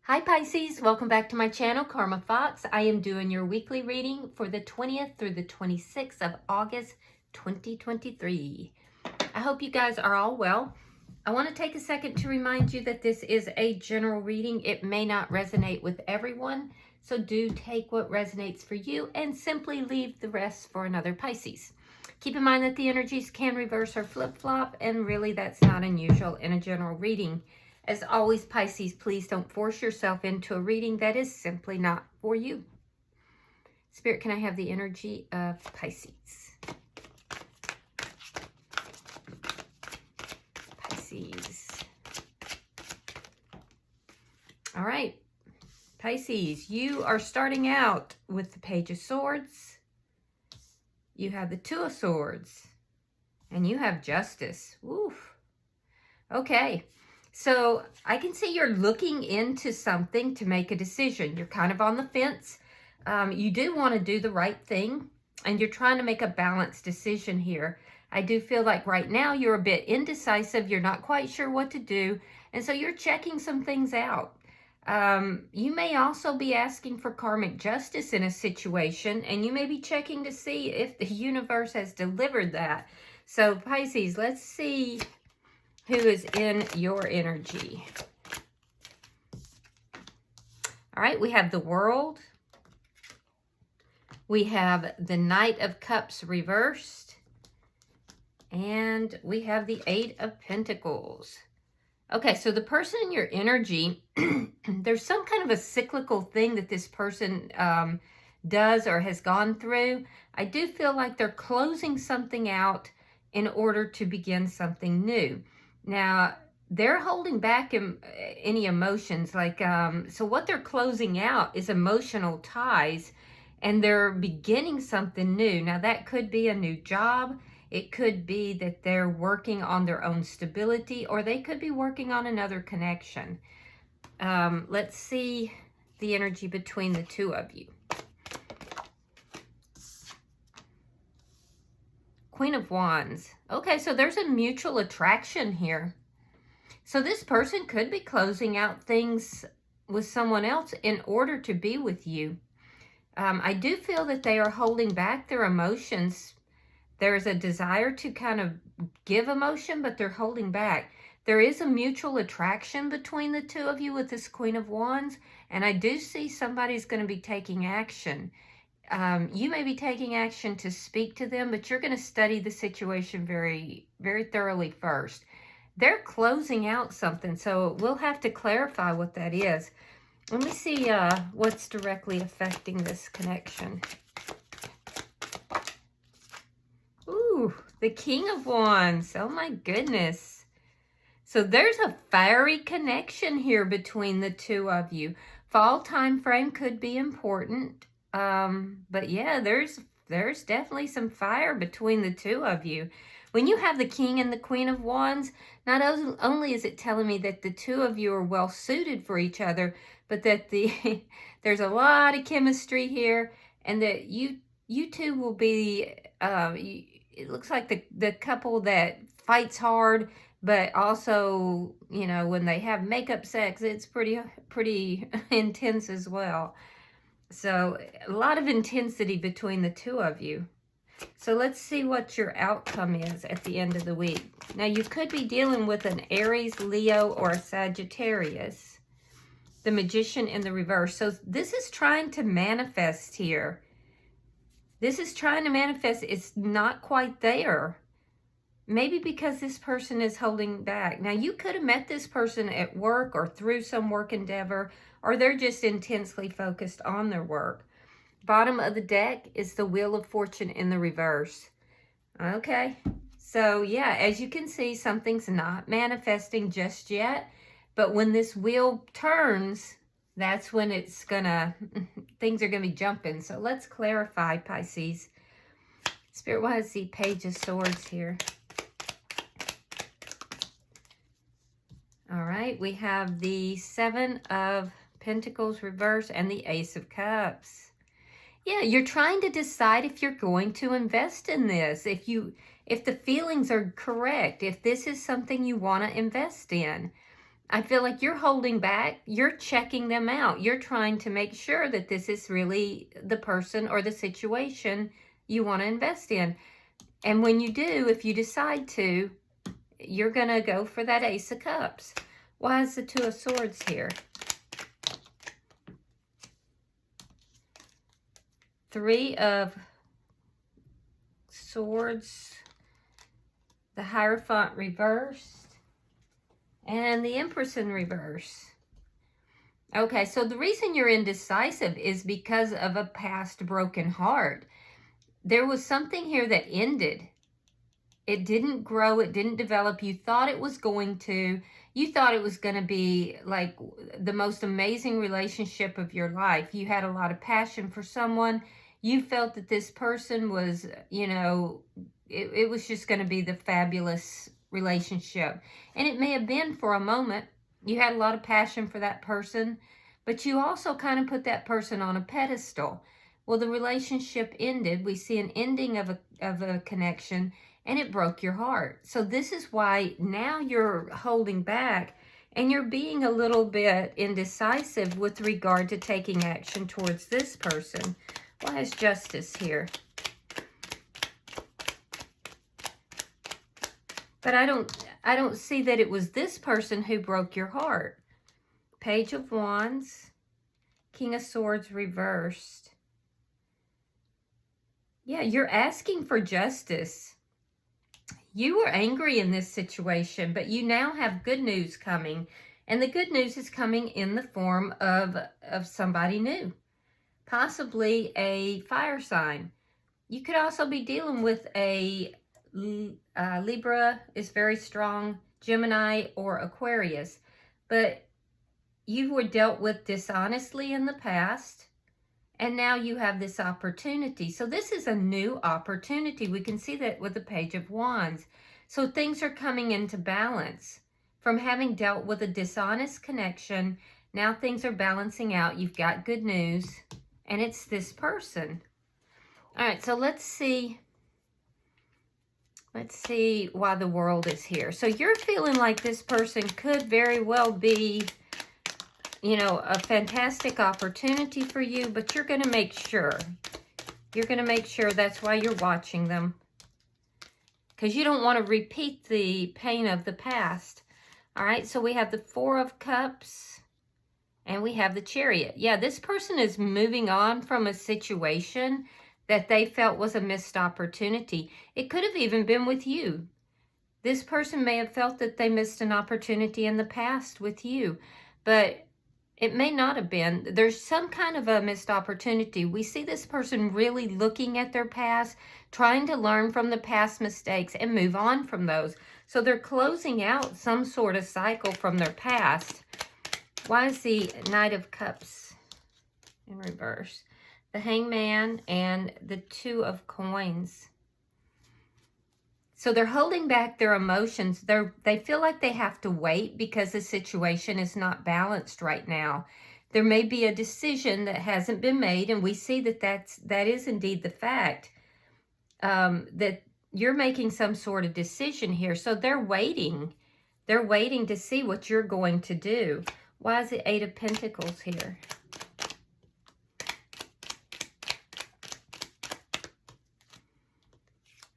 Hi Pisces, welcome back to my channel, Karma Fox. I am doing your weekly reading for the 20th through the 26th of August 2023. I hope you guys are all well. I want to take a second to remind you that this is a general reading. It may not resonate with everyone, so do take what resonates for you and simply leave the rest for another Pisces. Keep in mind that the energies can reverse or flip-flop, and really that's not unusual in a general reading. As always, Pisces, please don't force yourself into a reading that is simply not for you. Spirit, can I have the energy of Pisces? Pisces. All right. Pisces, you are starting out with the Page of Swords. You have the Two of Swords. And you have Justice. Oof. Okay. So I can see you're looking into something to make a decision. You're kind of on the fence. You do want to do the right thing, and you're trying to make a balanced decision here. I do feel like right now you're a bit indecisive. You're not quite sure what to do, and so you're checking some things out. You may also be asking for karmic justice in a situation, and you may be checking to see if the universe has delivered that. So Pisces, let's see who is in your energy. All right, we have the World. We have the Knight of Cups reversed. And we have the Eight of Pentacles. Okay, so the person in your energy, there's some kind of a cyclical thing that this person does or has gone through. I do feel like they're closing something out in order to begin something new. Now, they're holding back any emotions. So what they're closing out is emotional ties, and they're beginning something new. Now, that could be a new job. It could be that they're working on their own stability, or they could be working on another connection. Let's see the energy between the two of you. Queen of Wands. Okay, so there's a mutual attraction here. So this person could be closing out things with someone else in order to be with you. I do feel that they are holding back their emotions. There's a desire to kind of give emotion, but they're holding back. There is a mutual attraction between the two of you with this Queen of Wands, and I do see somebody's going to be taking action. You may be taking action to speak to them, but you're going to study the situation very, very thoroughly first. They're closing out something, so we'll have to clarify what that is. Let me see what's directly affecting this connection. Ooh, the King of Wands. Oh my goodness. So there's a fiery connection here between the two of you. Fall time frame could be important. But yeah, there's definitely some fire between the two of you. When you have the King and the Queen of Wands, not only is it telling me that the two of you are well suited for each other, but that there's a lot of chemistry here, and that you two will be, it looks like the couple that fights hard, but also, you know, when they have makeup sex, it's pretty intense as well. So a lot of intensity between the two of you. So let's see what your outcome is at the end of the week. Now, you could be dealing with an Aries, Leo, or a Sagittarius. The Magician in the reverse. So this is trying to manifest here. This is trying to manifest. It's not quite there. Maybe because this person is holding back. Now, you could have met this person at work or through some work endeavor, or they're just intensely focused on their work. Bottom of the deck is the Wheel of Fortune in the reverse. Okay, so yeah, as you can see, something's not manifesting just yet, but when this wheel turns, that's when it's gonna, things are gonna be jumping. So let's clarify, Pisces. Spirit, why is the Page of Swords here? All right, we have the Seven of Pentacles reverse and the Ace of Cups. Yeah, you're trying to decide if you're going to invest in this, if the feelings are correct, if this is something you want to invest in. I feel like you're holding back. You're checking them out. You're trying to make sure that this is really the person or the situation you want to invest in. And when you do, if you decide to, you're going to go for that Ace of Cups. Why is the Two of Swords here? Three of Swords, the Hierophant reversed, and the Empress in reverse. Okay, so the reason you're indecisive is because of a past broken heart. There was something here that ended. It didn't grow, it didn't develop. You thought it was going to. You thought it was going to be like the most amazing relationship of your life. You had a lot of passion for someone. You felt that this person was, you know, it was just going to be the fabulous relationship. And it may have been for a moment. You had a lot of passion for that person, but you also kind of put that person on a pedestal. Well, the relationship ended. We see an ending of a connection, and it broke your heart. So this is why now you're holding back and you're being a little bit indecisive with regard to taking action towards this person. Why is Justice here? But I don't see that it was this person who broke your heart. Page of Wands, King of Swords reversed. Yeah, you're asking for justice. You were angry in this situation, but you now have good news coming. And the good news is coming in the form of somebody new. Possibly a fire sign. You could also be dealing with a Libra is very strong, Gemini or Aquarius. But you were dealt with dishonestly in the past. And now you have this opportunity. So this is a new opportunity. We can see that with the Page of Wands. So things are coming into balance. From having dealt with a dishonest connection, now things are balancing out. You've got good news, and it's this person. All right, so let's see why the World is here. So you're feeling like this person could very well be, you know, a fantastic opportunity for you, but you're going to make sure. You're going to make sure. That's why you're watching them. Because you don't want to repeat the pain of the past. All right, so we have the Four of Cups and we have the Chariot. Yeah, this person is moving on from a situation that they felt was a missed opportunity. It could have even been with you. This person may have felt that they missed an opportunity in the past with you, but it may not have been. There's some kind of a missed opportunity. We see this person really looking at their past, trying to learn from the past mistakes and move on from those. So they're closing out some sort of cycle from their past. Why is the Knight of Cups in reverse? The Hangman and the Two of Coins. So they're holding back their emotions. They feel like they have to wait because the situation is not balanced right now. There may be a decision that hasn't been made, and we see that that is indeed the fact, that you're making some sort of decision here. So they're waiting. They're waiting to see what you're going to do. Why is the Eight of Pentacles here?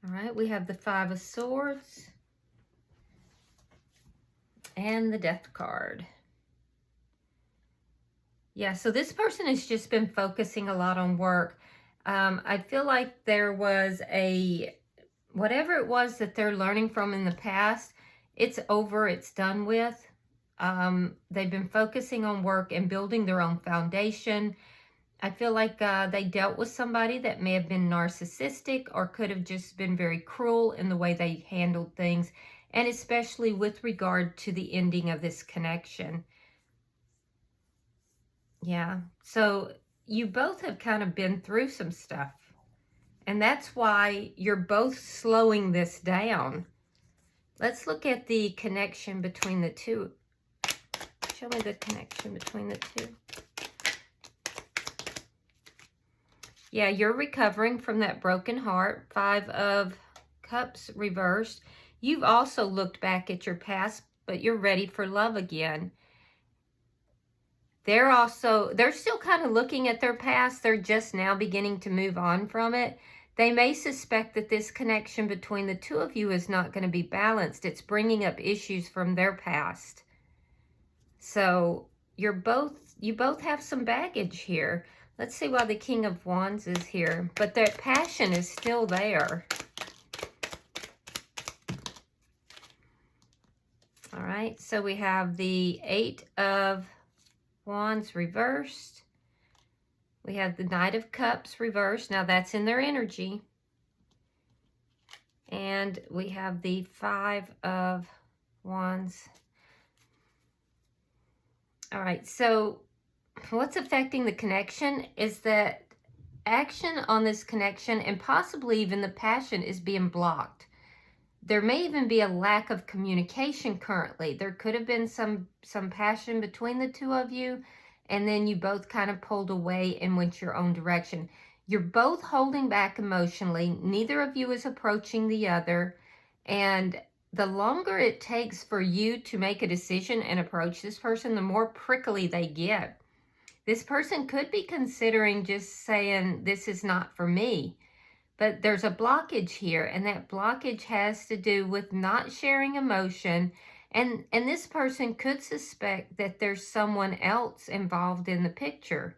All right, we have the Five of Swords and the Death card. Yeah, so this person has just been focusing a lot on work. I feel like there was whatever it was that they're learning from in the past, it's over, it's done with. They've been focusing on work and building their own foundation. I feel like they dealt with somebody that may have been narcissistic or could have just been very cruel in the way they handled things, and especially with regard to the ending of this connection. Yeah, so you both have kind of been through some stuff, and that's why you're both slowing this down. Let's look at the connection between the two. Show me the connection between the two. Yeah, you're recovering from that broken heart. Five of Cups reversed. You've also looked back at your past but you're ready for love again. They're still kind of looking at their past. They're just now beginning to move on from it. They may suspect that this connection between the two of you is not going to be balanced. It's bringing up issues from their past. So you both have some baggage here. Let's see why the King of Wands is here. But their passion is still there. All right, so we have the 8 of Wands reversed. We have the Knight of Cups reversed. Now that's in their energy. And we have the 5 of Wands. All right, so what's affecting the connection is that action on this connection and possibly even the passion is being blocked. There may even be a lack of communication currently. There could have been some passion between the two of you, and then you both kind of pulled away and went your own direction. You're both holding back emotionally. Neither of you is approaching the other, and the longer it takes for you to make a decision and approach this person, the more prickly they get. This person could be considering just saying, this is not for me. But there's a blockage here, and that blockage has to do with not sharing emotion. And this person could suspect that there's someone else involved in the picture.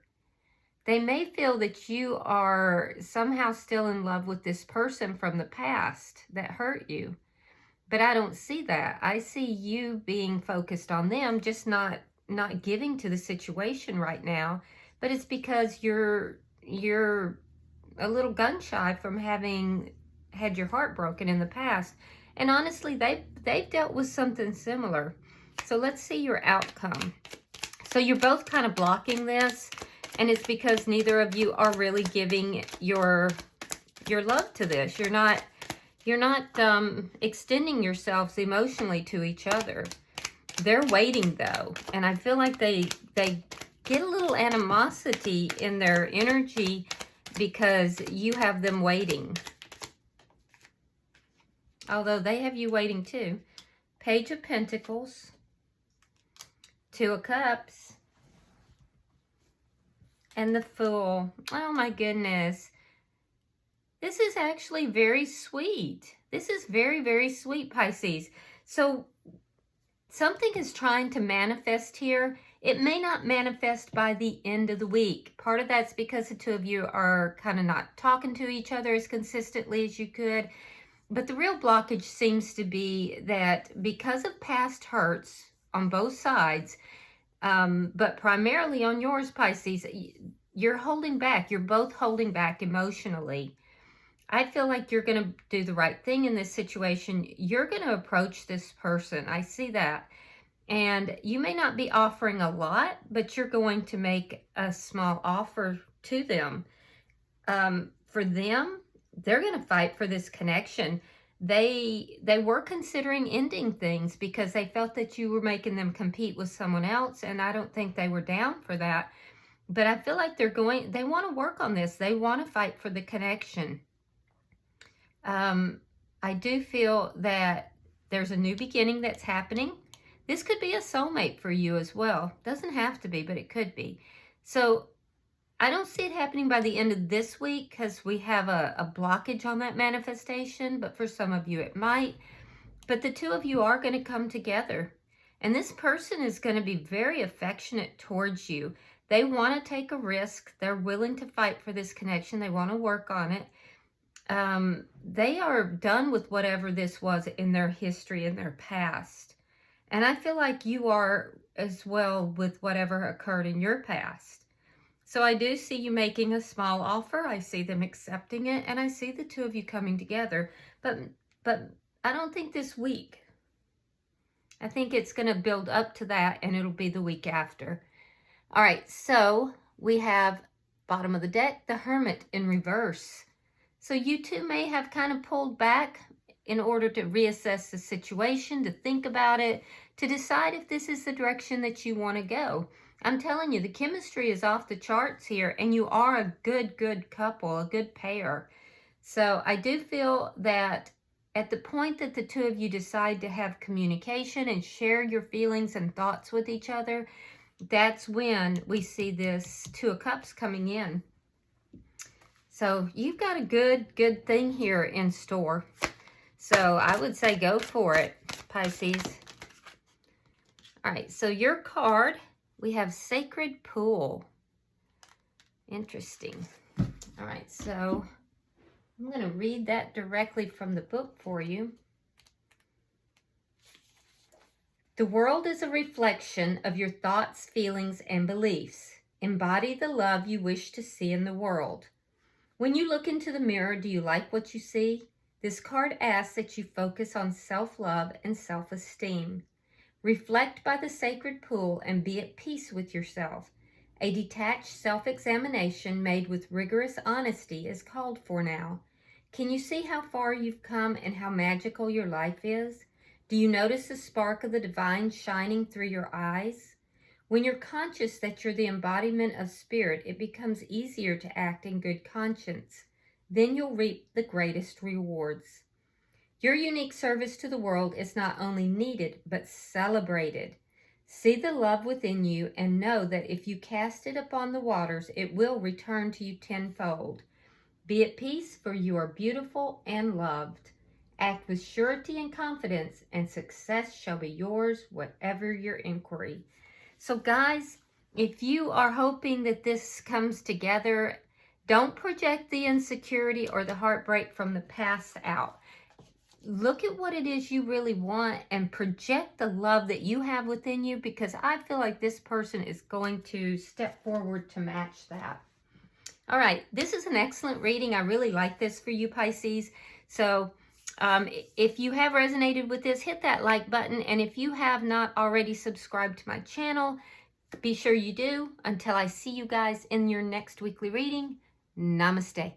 They may feel that you are somehow still in love with this person from the past that hurt you. But I don't see that. I see you being focused on them, just not giving to the situation right now. But it's because you're a little gun shy from having had your heart broken in the past. And honestly, they've dealt with something similar. So let's see your outcome. So you're both kind of blocking this, and it's because neither of you are really giving your love to this. You're not extending yourselves emotionally to each other. They're waiting though, and I feel like they get a little animosity in their energy because you have them waiting. Although they have you waiting too. Page of Pentacles, 2 of Cups, and the Fool. Oh my goodness. This is actually very sweet. This is very, very sweet, Pisces. So something is trying to manifest here. It may not manifest by the end of the week. Part of that's because the two of you are kind of not talking to each other as consistently as you could. But the real blockage seems to be that because of past hurts on both sides, but primarily on yours, Pisces, you're holding back. You're both holding back emotionally. I feel like you're going to do the right thing in this situation. You're going to approach this person. I see that. And you may not be offering a lot, but you're going to make a small offer to them. For them, they're going to fight for this connection. They were considering ending things because they felt that you were making them compete with someone else, and I don't think they were down for that. But I feel like they want to work on this. They want to fight for the connection. I do feel that there's a new beginning that's happening. This could be a soulmate for you as well. Doesn't have to be, but it could be. So I don't see it happening by the end of this week because we have a blockage on that manifestation, but for some of you it might. But the two of you are going to come together. And this person is going to be very affectionate towards you. They want to take a risk. They're willing to fight for this connection. They want to work on it. They are done with whatever this was in their history, in their past. And I feel like you are as well with whatever occurred in your past. So I do see you making a small offer. I see them accepting it, and I see the two of you coming together. But I don't think this week. I think it's going to build up to that, and it'll be the week after. All right, so we have bottom of the deck, the Hermit in reverse. So you two may have kind of pulled back in order to reassess the situation, to think about it, to decide if this is the direction that you want to go. I'm telling you, the chemistry is off the charts here, and you are a good couple, a good pair. So I do feel that at the point that the two of you decide to have communication and share your feelings and thoughts with each other, that's when we see this Two of Cups coming in. So you've got a good thing here in store. So I would say go for it, Pisces. All right, so your card, we have Sacred Pool. Interesting. All right, so I'm going to read that directly from the book for you. The world is a reflection of your thoughts, feelings, and beliefs. Embody the love you wish to see in the world. When you look into the mirror, do you like what you see? This card asks that you focus on self-love and self-esteem. Reflect by the sacred pool and be at peace with yourself. A detached self-examination made with rigorous honesty is called for now. Can you see how far you've come and how magical your life is? Do you notice the spark of the divine shining through your eyes? When you're conscious that you're the embodiment of spirit, it becomes easier to act in good conscience. Then you'll reap the greatest rewards. Your unique service to the world is not only needed, but celebrated. See the love within you and know that if you cast it upon the waters, it will return to you tenfold. Be at peace, for you are beautiful and loved. Act with surety and confidence, and success shall be yours, whatever your inquiry. So guys, if you are hoping that this comes together, don't project the insecurity or the heartbreak from the past out. Look at what it is you really want and project the love that you have within you, because I feel like this person is going to step forward to match that. All right, this is an excellent reading. I really like this for you, Pisces. So if you have resonated with this, hit that like button. And if you have not already subscribed to my channel, be sure you do. Until I see you guys in your next weekly reading, namaste.